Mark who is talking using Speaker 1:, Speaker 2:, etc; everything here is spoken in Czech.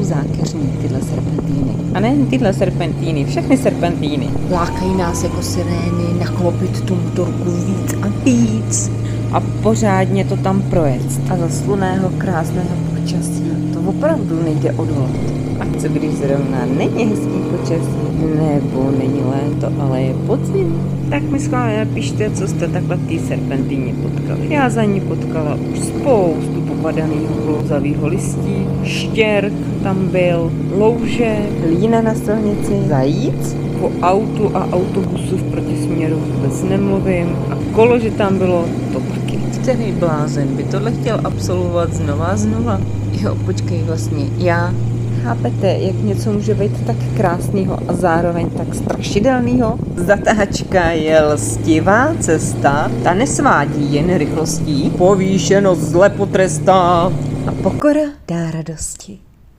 Speaker 1: jsou zákeřní tyhle serpentíny.
Speaker 2: A nejen tyhle serpentíny, všechny serpentíny.
Speaker 1: Lákají nás jako sirény naklopit tu motorku víc a víc.
Speaker 2: A pořádně to tam projet.
Speaker 1: A za slunného krásného počasí to opravdu nejde odolat.
Speaker 2: A co když zrovna není hezký počasí, nebo není léto, ale je podzim? Tak mi schválně napište, co jste takhle v té serpentíně potkali. Já za ní potkala už spoustu popadaného klouzavého listí, štěrk tam byl, louže,
Speaker 1: Hlína na silnici, zajíc,
Speaker 2: po autu a autobusu v protisměru vůbec nemluvím a kolo, že tam bylo, to taky.
Speaker 1: který blázen by tohle chtěl absolvovat znova a znova. Jo, počkej, vlastně já.
Speaker 2: Chápete, jak něco může být tak krásného a zároveň tak strašidelného?
Speaker 1: Zatáčka je lstivá cesta, ta nesvádí jen rychlostí, povýšenost zle potrestá a pokora dá radosti.